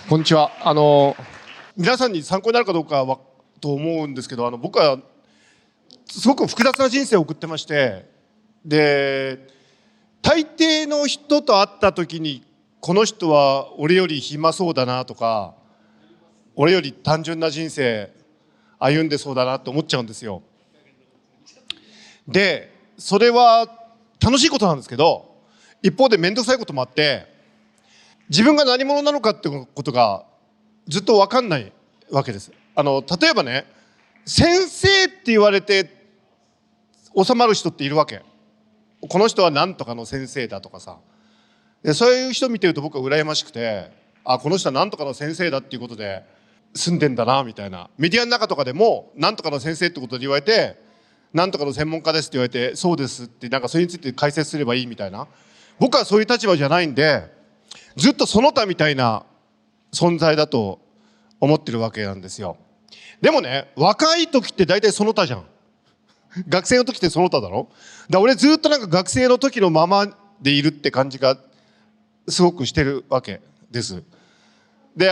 こんにちは。皆さんに参考になるかどうかはと思うんですけど、僕はすごく複雑な人生を送ってまして、で、大抵の人と会った時に、この人は俺より暇そうだなとか、俺より単純な人生歩んでそうだなと思っちゃうんですよ。で、それは楽しいことなんですけど、一方で面倒くさいこともあって、自分が何者なのかってことがずっと分かんないわけです。例えばね、先生って言われて収まる人っているわけ。この人は何とかの先生だとかさ。でそういう人見てると僕は羨ましくて、あ、この人は何とかの先生だっていうことで住んでんだなみたいな。メディアの中とかでも何とかの先生ってことで言われて、何とかの専門家ですって言われて、そうですってなんかそれについて解説すればいいみたいな。僕はそういう立場じゃないんで、ずっとその他みたいな存在だと思ってるわけなんですよ。でもね、若い時って大体その他じゃん。学生の時ってその他だろ。俺ずっとなんか学生の時のままでいるって感じがすごくしてるわけです。で、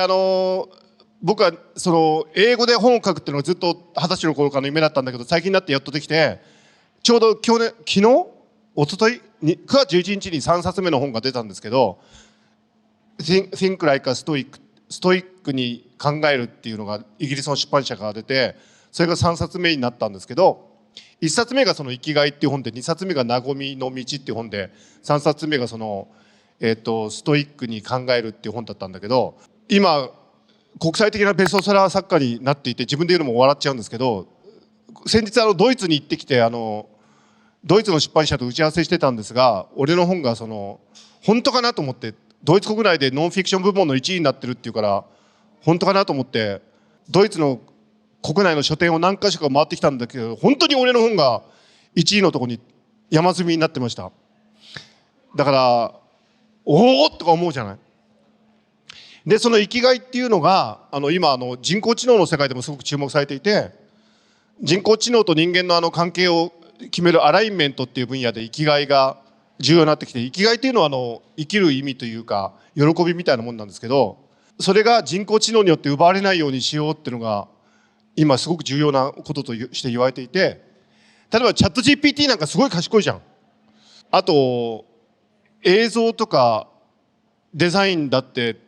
僕はその英語で本を書くっていうのがずっと20歳の頃からの夢だったんだけど、最近になってやっとできて、ちょうど昨日一昨日に9月11日に3冊目の本が出たんですけど、Think Like a Stoic、ストイックに考えるっていうのがイギリスの出版社から出て、それが3冊目になったんですけど、1冊目がその生きがいっていう本で、2冊目が和みの道っていう本で、3冊目がその、ストイックに考えるっていう本だったんだけど、今国際的なベストセラー作家になっていて、自分で言うのも笑っちゃうんですけど、先日ドイツに行ってきて、ドイツの出版社と打ち合わせしてたんですが、俺の本がその本当かなと思って、ドイツ国内でノンフィクション部門の1位になってるっていうから本当かなと思って、ドイツの国内の書店を何か所か回ってきたんだけど、本当に俺の本が1位のところに山積みになってました。だからおおとか思うじゃない。でその生きがいっていうのが今人工知能の世界でもすごく注目されていて、人工知能と人間の関係を決めるアラインメントっていう分野で生きがいが重要になってきて、生きがいっていうのは生きる意味というか喜びみたいなもんなんですけど、それが人工知能によって奪われないようにしようっていうのが今すごく重要なこととして言われていて、例えばチャット GPT なんかすごい賢いじゃん。あと映像とかデザインだって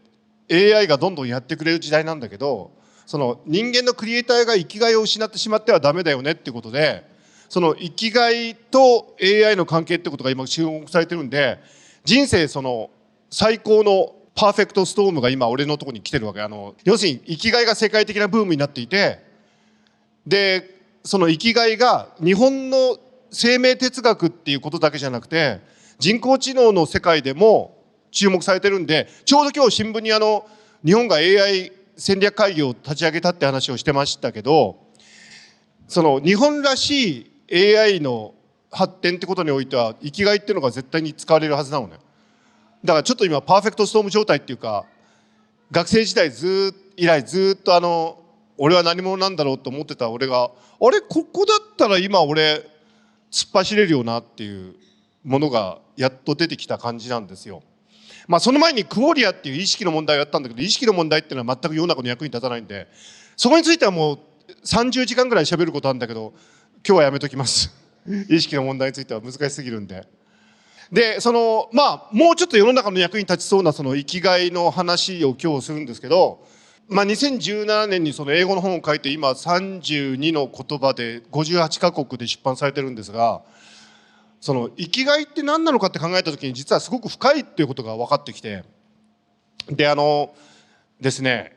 AI がどんどんやってくれる時代なんだけど、その人間のクリエイターが生きがいを失ってしまってはダメだよねっていうことで、その生きがいと AI の関係ってことが今注目されてるんで、人生その最高のパーフェクトストームが今俺のところに来てるわけ。要するに生きがいが世界的なブームになっていて、でその生きがいが日本の生命哲学っていうことだけじゃなくて、人工知能の世界でも注目されてるんで、ちょうど今日新聞に日本が AI 戦略会議を立ち上げたって話をしてましたけど、その日本らしい AI の発展ってことにおいては生きがいっていうのが絶対に使われるはずなのね。だからちょっと今パーフェクトストーム状態っていうか、学生時代以来ずっと俺は何者なんだろうと思ってた俺が、あれここだったら今俺突っ走れるよなっていうものがやっと出てきた感じなんですよ。まあその前にクオリアっていう意識の問題をやったんだけど、意識の問題っていうのは全く世の中の役に立たないんで、そこについてはもう30時間ぐらい喋ることあるんだけど、今日はやめときます意識の問題については難しすぎるんで。でまあもうちょっと世の中の役に立ちそうなその生きがいの話を今日するんですけど、まあ2017年にその英語の本を書いて、今32の言葉で58カ国で出版されてるんですが、その生きがいって何なのかって考えた時に実はすごく深いっていうことが分かってきて、でですね、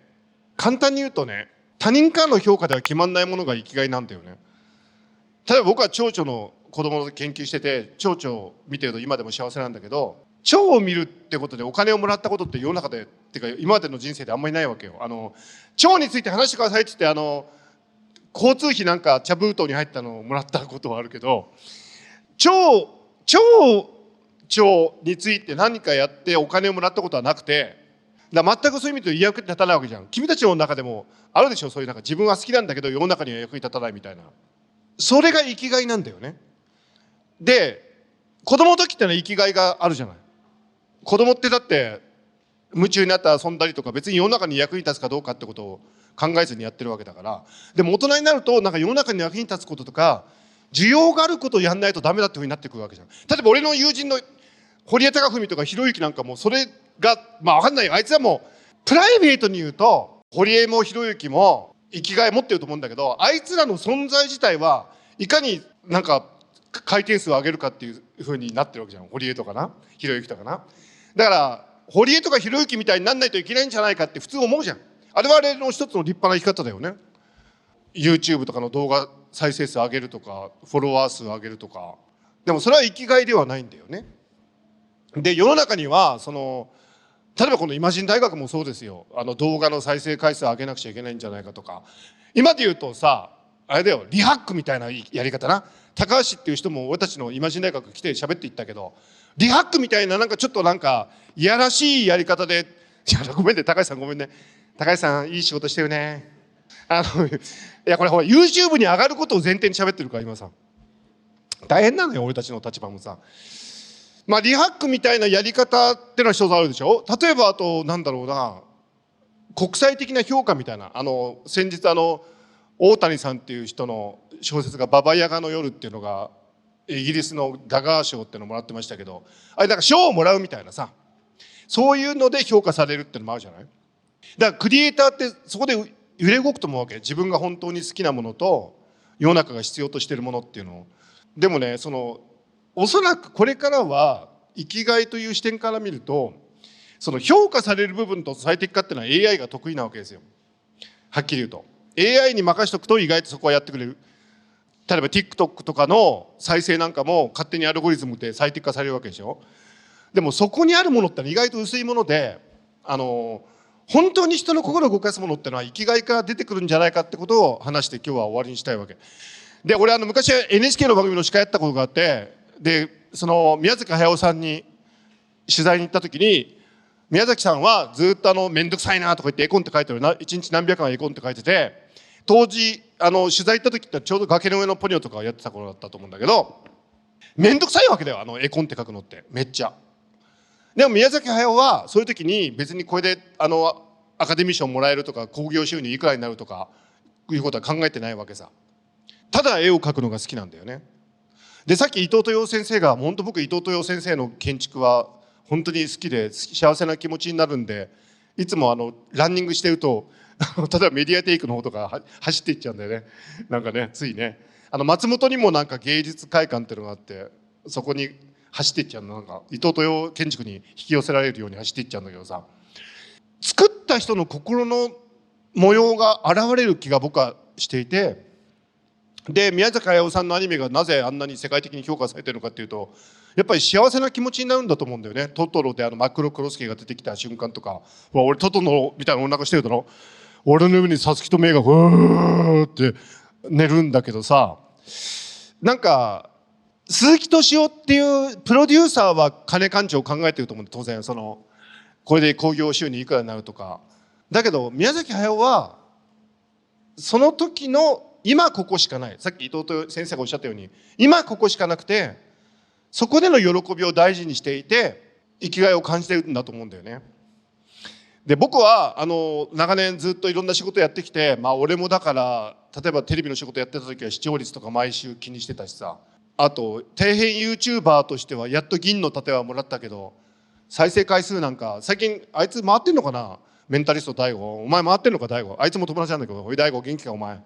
簡単に言うとね、他人からの評価では決まんないものが生きがいなんだよね。例えば僕は蝶々の子供の研究してて、蝶々を見てると今でも幸せなんだけど、蝶を見るってことでお金をもらったことって世の中でっていうか今までの人生であんまりないわけよ。蝶について話してくださいって言って交通費なんか茶封筒に入ったのをもらったことはあるけど、蝶々について何かやってお金をもらったことはなくて、全くそういう意味で役に立たないわけじゃん。君たちの中でもあるでしょ、そういうなんか自分は好きなんだけど世の中には役に立たないみたいな。それが生きがいなんだよね。で子供の時ってのは生きがいがあるじゃない。子供ってだって夢中になって遊んだりとか、別に世の中に役に立つかどうかってことを考えずにやってるわけだから。でも大人になるとなんか世の中に役に立つこととか需要があることをやんないとダメだっていうふうになってくるわけじゃん。例えば俺の友人の堀江貴文とかひろゆきなんかもそれがまあ分かんないよ。あいつはもうプライベートに言うと堀江もひろゆきも生きがい持ってると思うんだけど、あいつらの存在自体はいかになんか回転数を上げるかっていうふうになってるわけじゃん。堀江とかなひろゆきとかな。だから堀江とかひろゆきみたいになんないといけないんじゃないかって普通思うじゃん。あれはあれの一つの立派な生き方だよね。 YouTube とかの動画再生数上げるとかフォロワー数上げるとか。でもそれは生きがいではないんだよね。で世の中には例えばこのイマジン大学もそうですよ。動画の再生回数上げなくちゃいけないんじゃないかとか。今で言うとさあれだよ、リハックみたいなやり方な。高橋っていう人も俺たちのイマジン大学来て喋っていったけど、リハックみたいななんかちょっとなんかいやらしいやり方で、いやごめんね高橋さんごめんね、高橋さんいい仕事してるね。いやこれほら YouTube に上がることを前提に喋ってるから今さ大変なのよ俺たちの立場もさ。まあリハックみたいなやり方ってのは一つあるでしょ。例えばあとなんだろうな、国際的な評価みたいな。先日大谷さんっていう人の小説がババヤガの夜っていうのがイギリスのダガー賞っていうのをもらってましたけど、あれなんか賞をもらうみたいなさ、そういうので評価されるっていうのもあるじゃない。だからクリエイターってそこで揺れ動くと思うわけ。自分が本当に好きなものと世の中が必要としているものっていうのを。でもねおそらくこれからは生きがいという視点から見ると評価される部分と最適化っていうのは AI が得意なわけですよ。はっきり言うと AI に任しとくと意外とそこはやってくれる。例えば TikTok とかの再生なんかも勝手にアルゴリズムで最適化されるわけでしょ。でもそこにあるものって意外と薄いもので、本当に人の心を動かすものってのは生きがいから出てくるんじゃないかってことを話して今日は終わりにしたいわけで、俺昔 NHK の番組の司会やったことがあって、で宮崎駿さんに取材に行った時に、宮崎さんはずっと面倒くさいなとか言って絵コンテ書いてるな、1日何百枚絵コンテ書いてて、当時取材行った時ってちょうど崖の上のポニョとかやってた頃だったと思うんだけど、面倒くさいわけだよ絵コンテ書くのってめっちゃ。でも宮崎駿はそういう時に別にこれでアカデミー賞もらえるとか興行収入いくらになるとかいうことは考えてないわけさ。ただ絵を描くのが好きなんだよね。でさっき伊藤豊夫先生が、本当僕伊藤豊夫先生の建築は本当に好きで幸せな気持ちになるんで、いつもランニングしてると例えばメディアテイクの方とか走っていっちゃうんだよね。なんかねついね松本にもなんか芸術会館っていうのがあって、そこに走っていっちゃうの。なんか伊藤豊夫建築に引き寄せられるように走っていっちゃうんだけどさ、作った人の心の模様が現れる気が僕はしていて、で宮崎駿さんのアニメがなぜあんなに世界的に評価されてるのかっていうと、やっぱり幸せな気持ちになるんだと思うんだよね。トトロでマクロクロスケが出てきた瞬間とか、俺トトロみたいなお腹してるだろ、俺の上にサツキとメイがふーって寝るんだけどさ、なんか鈴木敏夫っていうプロデューサーは金勘定を考えてると思うんで、当然これで興行収入いくらになるとか。だけど宮崎駿はその時の今ここしかない。さっき伊藤豊先生がおっしゃったように今ここしかなくて、そこでの喜びを大事にしていて生きがいを感じてるんだと思うんだよね。で僕は長年ずっといろんな仕事やってきて、俺もだから例えばテレビの仕事やってた時は視聴率とか毎週気にしてたしさ、あと底辺 YouTuber としてはやっと銀の盾はもらったけど、再生回数なんか最近あいつ回ってんのかな、メンタリスト大悟。お前回ってんのか大悟。あいつも友達なんだけど、おい大悟元気かお前。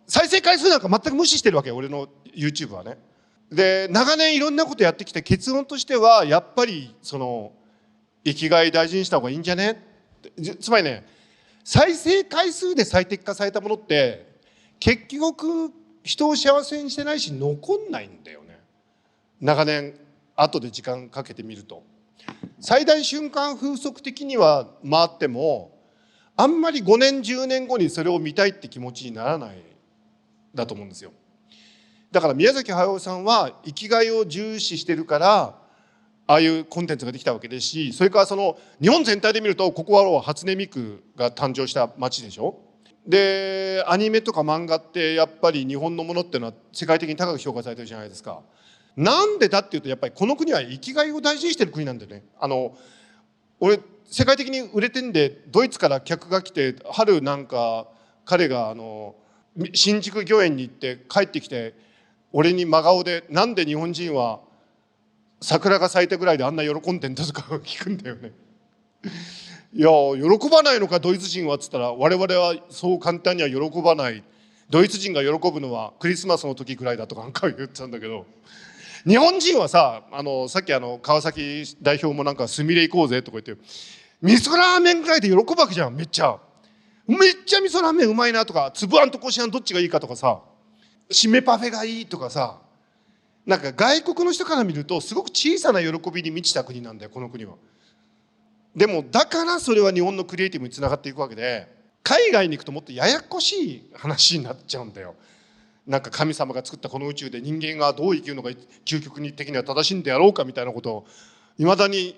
再生回数なんか全く無視してるわけよ俺の YouTube はね。で長年いろんなことやってきて結論としてはやっぱり生きがい大事にした方がいいんじゃねって。つまりね、再生回数で最適化されたものって結局人を幸せにしてないし残んないんだよね。長年後で時間かけてみると最大瞬間風速的には回ってもあんまり5年10年後にそれを見たいって気持ちにならないだと思うんですよ。だから宮崎駿さんは生きがいを重視してるからああいうコンテンツができたわけですし、それから日本全体で見るとここは初音ミクが誕生した街でしょ。でアニメとか漫画ってやっぱり日本のものっていうのは世界的に高く評価されてるじゃないですか。なんでだっていうとやっぱりこの国は生きがいを大事にしてる国なんだよね。俺世界的に売れてんで、ドイツから客が来て、春なんか彼が新宿御苑に行って帰ってきて、俺に真顔で「なんで日本人は桜が咲いたぐらいであんな喜んでんだ」とか聞くんだよね。いや喜ばないのかドイツ人はっつったら、我々はそう簡単には喜ばない、ドイツ人が喜ぶのはクリスマスの時ぐらいだとかなんか言ってたんだけど、日本人はさ、さっき川崎代表もなんかすみれ行こうぜとか言って、味噌ラーメンぐらいで喜ぶわけじゃん。めっちゃ味噌ラーメンうまいなとか、粒あんとこしあんどっちがいいかとかさ、締めパフェがいいとかさ、なんか外国の人から見るとすごく小さな喜びに満ちた国なんだよ、この国は。でもだからそれは日本のクリエイティブにつながっていくわけで、海外に行くともっとややこしい話になっちゃうんだよ。なんか神様が作ったこの宇宙で人間がどう生きるのが究極的には正しいんであろうかみたいなことをいまだに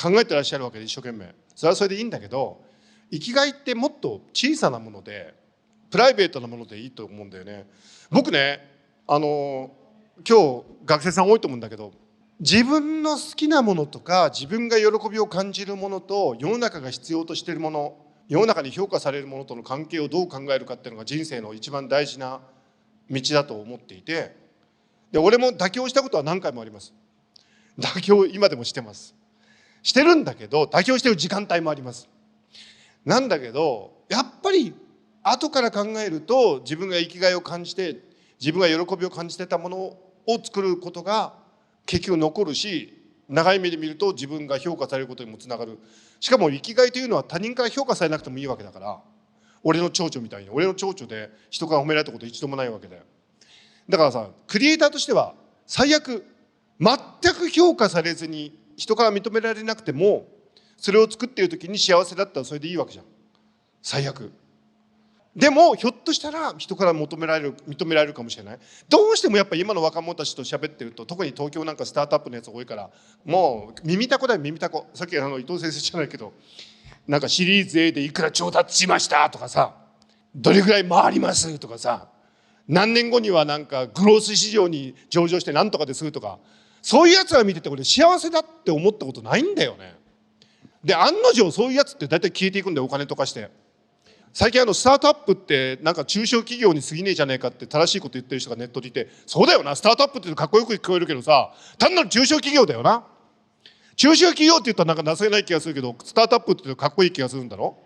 考えてらっしゃるわけで、一生懸命。それはそれでいいんだけど、生きがいってもっと小さなものでプライベートなものでいいと思うんだよね。僕ね、今日学生さん多いと思うんだけど、自分の好きなものとか自分が喜びを感じるものと世の中が必要としているもの、世の中に評価されるものとの関係をどう考えるかっていうのが人生の一番大事な道だと思っていて、で俺も妥協したことは何回もあります。妥協今でもしてます。してるんだけど、妥協してる時間帯もあります。なんだけどやっぱり後から考えると、自分が生きがいを感じて自分が喜びを感じてたものを作ることが結局残るし、長い目で見ると自分が評価されることにもつながる。しかも生きがいというのは他人から評価されなくてもいいわけだから、俺の長所みたいに俺の長所で人から褒められたこと一度もないわけだよ。だからさ、クリエイターとしては最悪全く評価されずに人から認められなくても、それを作っている時に幸せだったらそれでいいわけじゃん、最悪。でもひょっとしたら人から認められるかもしれない。どうしてもやっぱり今の若者たちと喋ってると、特に東京なんかスタートアップのやつ多いから、もう耳たこだよ、耳たこ。さっき伊藤先生じゃないけど、なんかシリーズ A でいくら調達しましたとかさ、どれぐらい回りますとかさ、何年後にはなんかグロース市場に上場してなんとかですとか、そういうやつら見てて俺幸せだって思ったことないんだよね。で案の定そういうやつって大体消えていくんだよ、お金とかして。最近スタートアップってなんか中小企業に過ぎねえじゃねえかって正しいこと言ってる人がネットでいて、そうだよな、スタートアップってかっこよく聞こえるけどさ、単なる中小企業だよな。中小企業って言ったらなんか情けない気がするけど、スタートアップって言うとかっこいい気がするんだろ。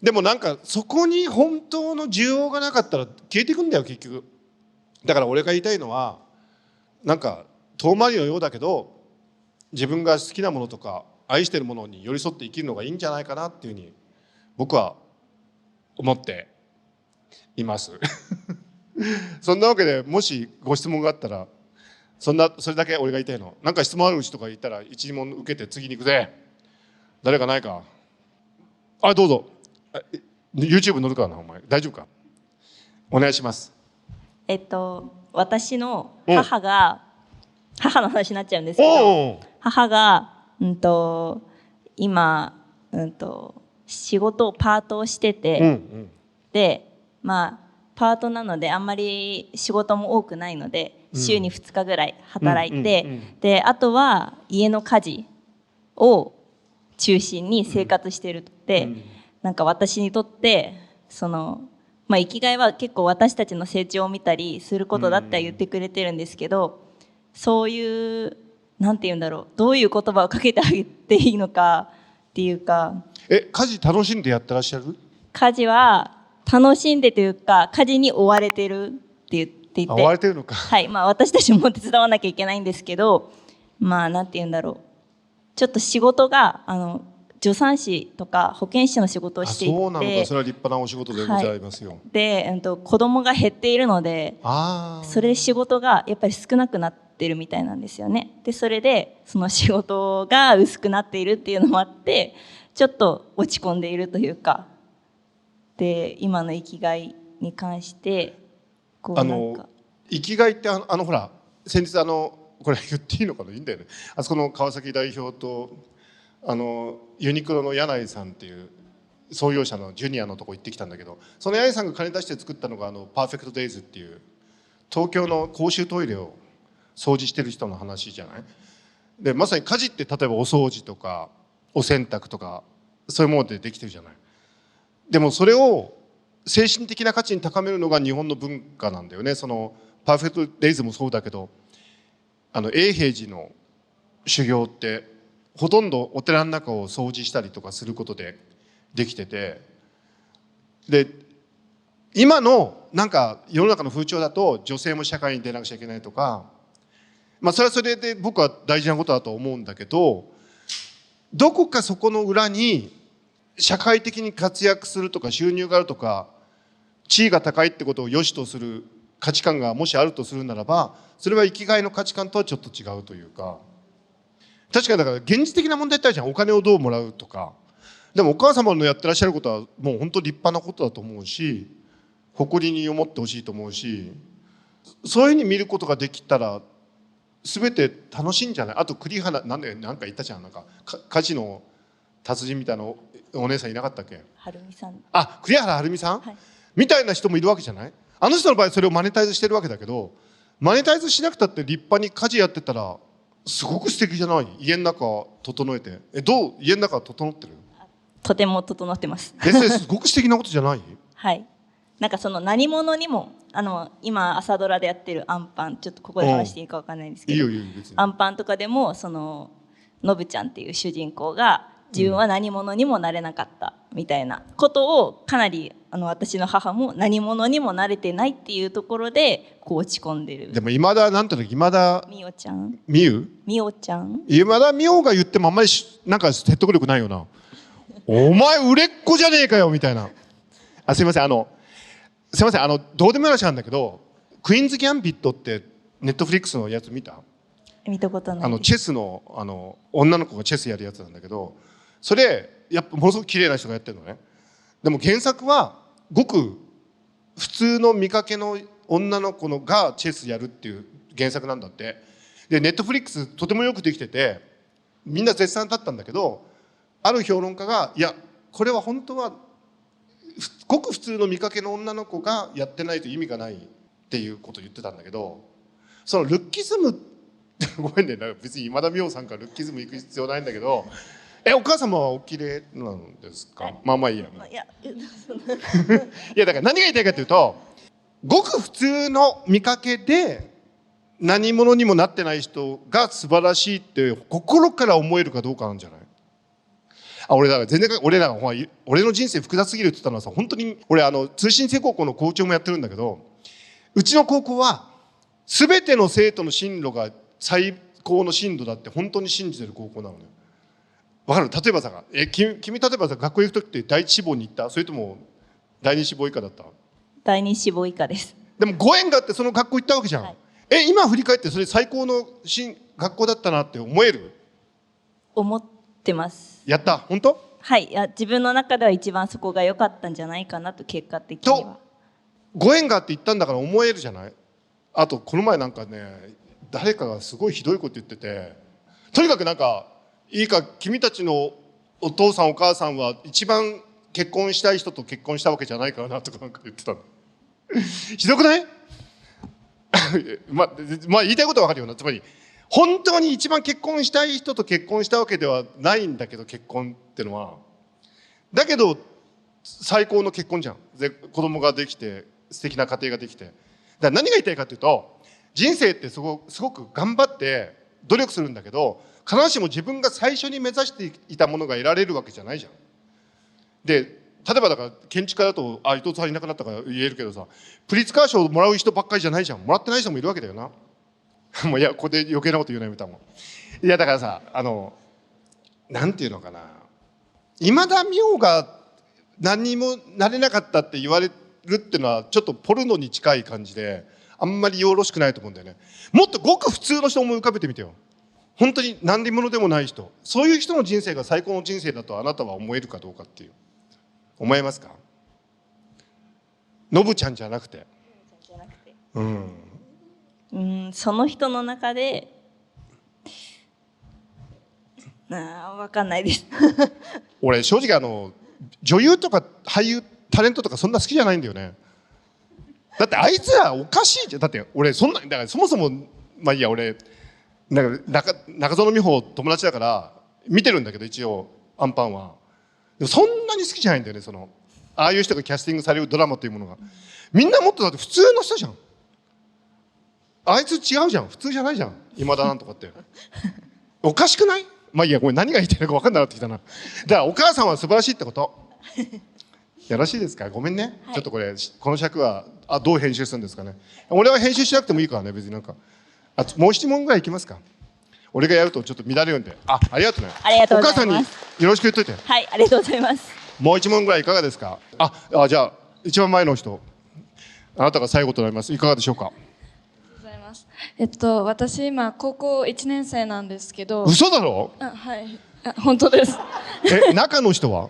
でもなんかそこに本当の需要がなかったら消えていくんだよ結局。だから俺が言いたいのは、なんか遠回りのようだけど、自分が好きなものとか愛してるものに寄り添って生きるのがいいんじゃないかなっていうふうに僕は思っていますそんなわけで、もしご質問があったら、それだけ俺が言いたいの。なんか質問ある人がいたら一問受けて次に行くぜ。誰かないか。あ、どうぞ。YouTube 載るからな、お前大丈夫か。お願いします。私の母の話になっちゃうんですけど、母が今仕事をパートをしてて、でまあパートなのであんまり仕事も多くないので、週に2日ぐらい働いて、であとは家の家事を中心に生活してるって、なんか私にとって生きがいは結構私たちの成長を見たりすることだって言ってくれてるんですけど、そういうなんて言うんだろう、どういう言葉をかけてあげていいのかっていうか。家事楽しんでやってらっしゃる？家事は楽しんでというか、家事に追われてるって言っていて。追われてるのか。はい、私たちも手伝わなきゃいけないんですけど、なんて言うんだろう、ちょっと仕事が助産師とか保健師の仕事をしていて。そうなのか。それは立派なお仕事でございますよ。はい、で、子供が減っているので、それで仕事がやっぱり少なくなってるみたいなんですよね。でそれでその仕事が薄くなっているっていうのもあって、ちょっと落ち込んでいるというか、で今の生きがいに関して生きがいってほら先日これ言っていいのかな、いいんだよね。あそこの川崎代表とユニクロの柳井さんっていう創業者のジュニアのとこ行ってきたんだけど、その柳井さんが金出して作ったのがパーフェクトデイズっていう東京の公衆トイレを掃除してる人の話じゃない。でまさに家事って、例えばお掃除とかお洗濯とかそういうものでできてるじゃない。でもそれを精神的な価値に高めるのが日本の文化なんだよね。そのパーフェクトデイズもそうだけど、永平寺の修行ってほとんどお寺の中を掃除したりとかすることでできてて、で今のなんか世の中の風潮だと女性も社会に出なくちゃいけないとか、まあそれはそれで僕は大事なことだと思うんだけど、どこかそこの裏に社会的に活躍するとか収入があるとか地位が高いってことを良しとする価値観がもしあるとするならば、それは生きがいの価値観とはちょっと違うというか、確かにだから現実的な問題ってあるじゃん。お金をどうもらうとか。でもお母様のやってらっしゃることはもう本当立派なことだと思うし、誇りに思ってほしいと思うし、そういうふうに見ることができたら全て楽しいんじゃない。あと栗原なんか言ったじゃん、なんか家事の達人みたいなお姉さんいなかったっけ。はるみさん。あ、栗原はるみさん、はい、みたいな人もいるわけじゃない。あの人の場合それをマネタイズしてるわけだけど、マネタイズしなくたって立派に家事やってたらすごく素敵じゃない。家の中整えて。どう家の中整ってる。とても整ってます。すごく素敵なことじゃない。はい。なんかその何者にも今朝ドラでやってるアンパン、ちょっとここで話していいかわかんないんですけど、いいよ別に。アンパンとかでもそののぶちゃんっていう主人公が自分は何者にもなれなかったみたいなことを、かなり私の母も何者にもなれてないっていうところでこう落ち込んでる。でも今田なんていうの、今田みおちゃん、美優、みおちゃん、今田美桜が言ってもあんまりなんか説得力ないよな。お前売れっ子じゃねえかよみたいな。すいませんすいませんどうでもいい話なんだけど、クイーンズ・ギャンビットってネットフリックスのやつ見た？見たことないです。チェスの女の子がチェスやるやつなんだけど、それやっぱものすごく綺麗な人がやってるのね。でも原作はごく普通の見かけの女の子がチェスやるっていう原作なんだって。でネットフリックスとてもよくできててみんな絶賛だったんだけど、ある評論家がいやこれは本当はごく普通の見かけの女の子がやってないと意味がないっていうことを言ってたんだけど、そのルッキズムごめんね、別に今田美桜さんからルッキズム行く必要ないんだけど、お母様はお綺麗なんですか？まあまあいいや。いやだから何が言いたいかというと、ごく普通の見かけで何者にもなってない人が素晴らしいって心から思えるかどうかなんじゃない？俺だから全然俺の人生複雑すぎるって言ったのはさ、本当に俺通信制高校の校長もやってるんだけど、うちの高校は全ての生徒の進路が最高の進路だって本当に信じてる高校なのね。わかる？例えばさ、君例えばさ学校行く時って第一志望に行った？それとも第二志望以下だった？第二志望以下です。でもご縁があってその学校行ったわけじゃん、はい、今振り返ってそれ最高の学校だったなって思える？思ってます。やった？本当？はい、自分の中では一番そこが良かったんじゃないかなと、結果的には。とご縁があって行ったんだから思えるじゃない。あとこの前なんかね、誰かがすごいひどいこと言ってて、とにかくなんかいいか君たちのお父さんお母さんは一番結婚したい人と結婚したわけじゃないからなとかなんか言ってたのひどくないまあ言いたいことは分かるよな。つまり本当に一番結婚したい人と結婚したわけではないんだけど、結婚ってのはだけど最高の結婚じゃん。で子供ができて素敵な家庭ができて、だから何が言いたいかというと、人生ってすごく頑張って努力するんだけど、必ずしも自分が最初に目指していたものが得られるわけじゃないじゃん。で例えばだから建築家だと伊藤さんいなくなったから言えるけどさ、プリツカー賞をもらう人ばっかりじゃないじゃん。もらってない人もいるわけだよなもういやここで余計なこと言うのやめたもん。いやだからさなんていうのかな、今田美桜が何にもなれなかったって言われるっていうのはちょっとポルノに近い感じであんまりよろしくないと思うんだよね。もっとごく普通の人を思い浮かべてみてよ。本当に何者でもない人、そういう人の人生が最高の人生だとあなたは思えるかどうかっていう、思えますか？のぶちゃんじゃなくて、その人の中で分かんないです俺正直女優とか俳優タレントとかそんな好きじゃないんだよね。だってあいつらおかしいじゃん。だって俺だからそもそもまあいいや、俺中園美穂友達だから見てるんだけど、一応アンパンは。でもそんなに好きじゃないんだよね、ああいう人がキャスティングされるドラマというものが。みんなもっとだって普通の人じゃん。あいつ違うじゃん、普通じゃないじゃん、今田なんとかっておかしくない？まあいいや、ごめん、何が言ってるのか分かんなくなってきたな。だからお母さんは素晴らしいってことよろしいですか？ごめんね、はい、ちょっとこの尺はどう編集するんですかね。俺は編集しなくてもいいからね、別にもう一問ぐらいいきますか。俺がやるとちょっと乱れるんで。ありがとうね。ありがとうございます。お母さんによろしく言っといて。はい、ありがとうございます。もう一問ぐらいいかがですか。じゃあ一番前の人、あなたが最後となります。いかがでしょうか。私今高校1年生なんですけど。嘘だろ。はい、本当です。中の人は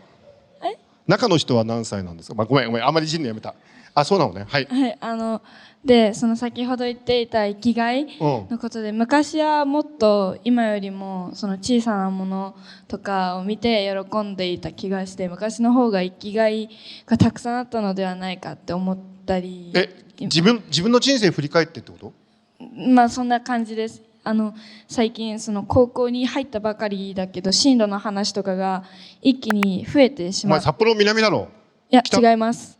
中の人は何歳なんですか。ごめん、あまりいじんのやめた。そうなのね。はい。はい、でその先ほど言っていた生きがいのことで、昔はもっと今よりもその小さなものとかを見て喜んでいた気がして、昔の方が生きがいがたくさんあったのではないかって思ったり。自分の人生振り返ってってこと？まあそんな感じです。最近その高校に入ったばかりだけど、進路の話とかが一気に増えてしまう。お前札幌南だろ。いや違います。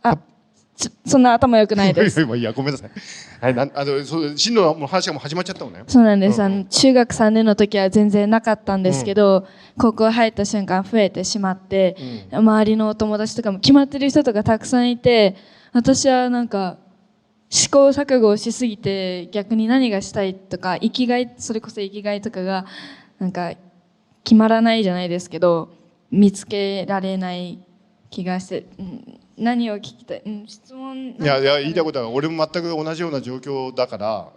そんな頭良くないです。いやごめんなさい。進路の話がもう始まっちゃったのね。そうなんです。中学3年の時は全然なかったんですけど、高校入った瞬間増えてしまって、周りのお友達とかも決まってる人とかたくさんいて、私はなんか試行錯誤をしすぎて、逆に何がしたいとかそれこそ生きがいとかがなんか決まらないじゃないですけど、見つけられない気がして、何を聞きたい、質問。いや言いたいことは俺も全く同じような状況だから。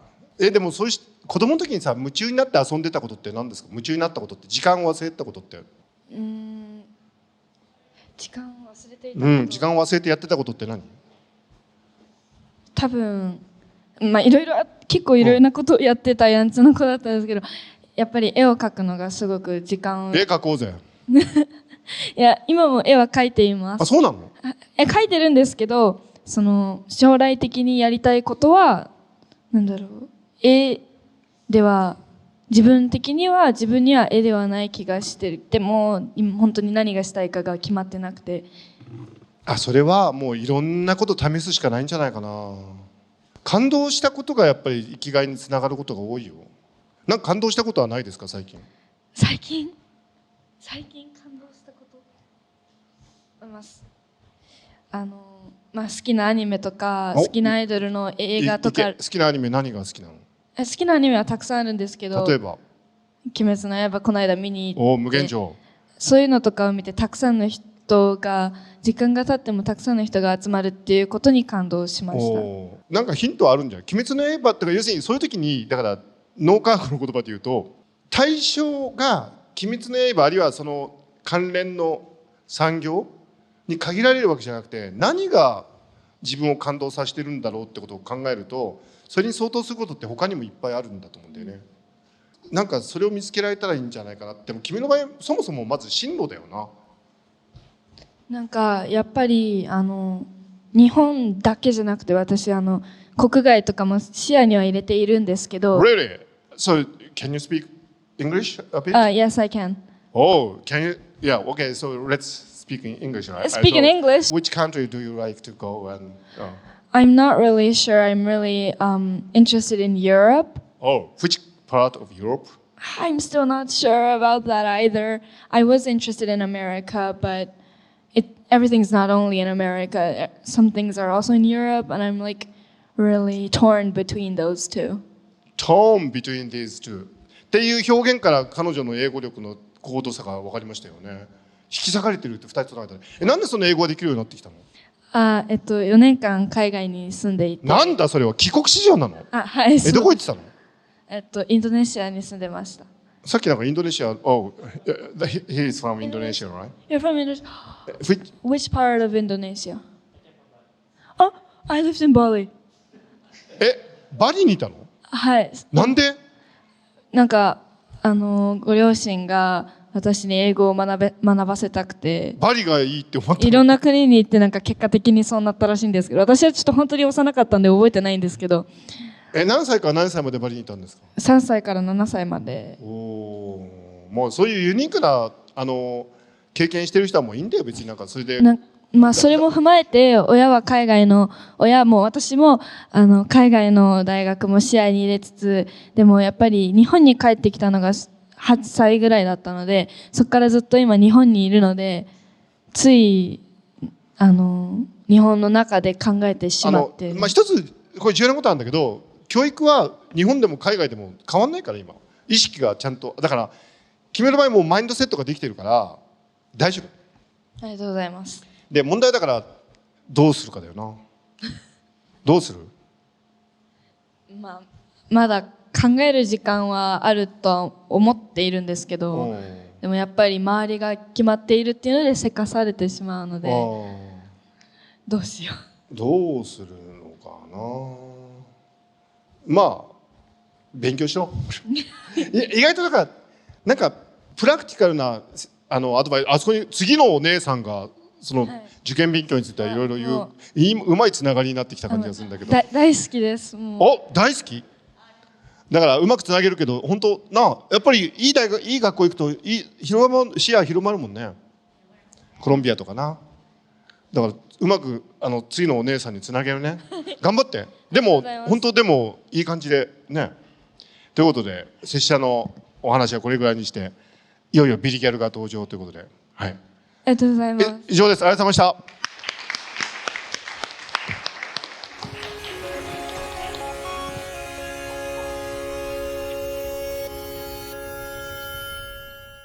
でもそういう子供の時にさ、夢中になって遊んでたことって何ですか？夢中になったことって、時間を忘れてたことって。時間を忘れていたこと。時間を忘れてやってたことって何？多分結構いろいろなことをやってたやんちゃな子だったんですけど、やっぱり絵を描くのがすごく時間を。絵描こうぜ。いや今も絵は描いています。そうなの？描いてるんですけど、その将来的にやりたいことは絵では、自分には絵ではない気がしてる。でも本当に何がしたいかが決まってなくて。それはもういろんなこと試すしかないんじゃないかな。感動したことがやっぱり生きがいにつながることが多いよ。なんか感動したことはないですか？最近感動したことあります。好きなアニメとか好きなアイドルの映画とか。好きなアニメ何が好きなの？好きなアニメはたくさんあるんですけど、例えば鬼滅の刃この間見に行って、無限城。そういうのとかを見て、たくさんの人が、時間が経ってもたくさんの人が集まるっていうことに感動しました。なんかヒントあるんじゃない？鬼滅の刃ってか、要するにそういう時に、だから脳科学の言葉で言うと、対象が鬼滅の刃あるいはその関連の産業に限られるわけじゃなくて、何が自分を感動させてるんだろうってことを考えると、それに相当することって他にもいっぱいあるんだと思うんだよね。なんかそれを見つけられたらいいんじゃないかな。でも君の場合そもそもまず進路だよな。なんかやっぱり日本だけじゃなくて、私国外とかも視野には入れているんですけど。Really? So can you speak English a bit? Yes, I can. Oh, can you? Yeah. Okay. So let's speak in English, right? Speak in English. Which country do you like to go and? I'm not really sure. I'm really interested in Europe. Oh, which part of Europe? I'm still not sure about that either. I was interested in America, but everything's not only in America. Some things are also in Europe, and I'm like really torn between those two. Torn between these two. っていう表現から彼女の英語力の高度差が分かりましたよね。引き裂かれてるって2人との間で。なんでその英語ができるようになってきたの？4年間海外に住んでいて。なんだそれは帰国子女なの？はい。どこ行ってたの？インドネシアに住んでました。さっきなんかインドネシア、Oh, he is from Indonesia, right? You're from Indonesia. Which part of Indonesia? Oh, I lived in Bali. バリにいたの？はい。なんで？なんかご両親が私に英語を学ばせたくて。バリがいいって思った。いろんな国に行ってなんか結果的にそうなったらしいんですけど、私はちょっと本当に幼かったんで覚えてないんですけど。何歳から何歳までバリにいたんですか？3歳から7歳まで。もうそういうユニークな経験してる人はもういいんだよ別になんかそれで。まあそれも踏まえて親も私も海外の大学も視野に入れつつ、でもやっぱり日本に帰ってきたのが8歳ぐらいだったので、そこからずっと今日本にいるので、つい日本の中で考えてしまって、一つこれ重要なことなんだけど、教育は日本でも海外でも変わんないから今意識がちゃんとだから決める場合もマインドセットができてるから大丈夫。ありがとうございます。で問題だからどうするかだよな。どうする？まだ考える時間はあるとは思っているんですけど、でもやっぱり周りが決まっているっていうのでせかされてしまうので、どうしよう。どうするのかな。まあ勉強しろ。意外とだからなんかプラクティカルなアドバイス、あそこに次のお姉さんがその受験勉強についてはいろいろ言ううまいつながりになってきた感じがするんだけど。大好きです。お、大好き。だからうまくつなげるけど本当な、やっぱりいい大学いい学校行くと視野広まるもんね。コロンビアとかな。だからうまく次のお姉さんにつなげるね。頑張って。でも本当でもいい感じでね。ということで拙者のお話はこれぐらいにして、いよいよビリギャルが登場ということで、はい。ありがとうございます。以上です。ありがとうございました。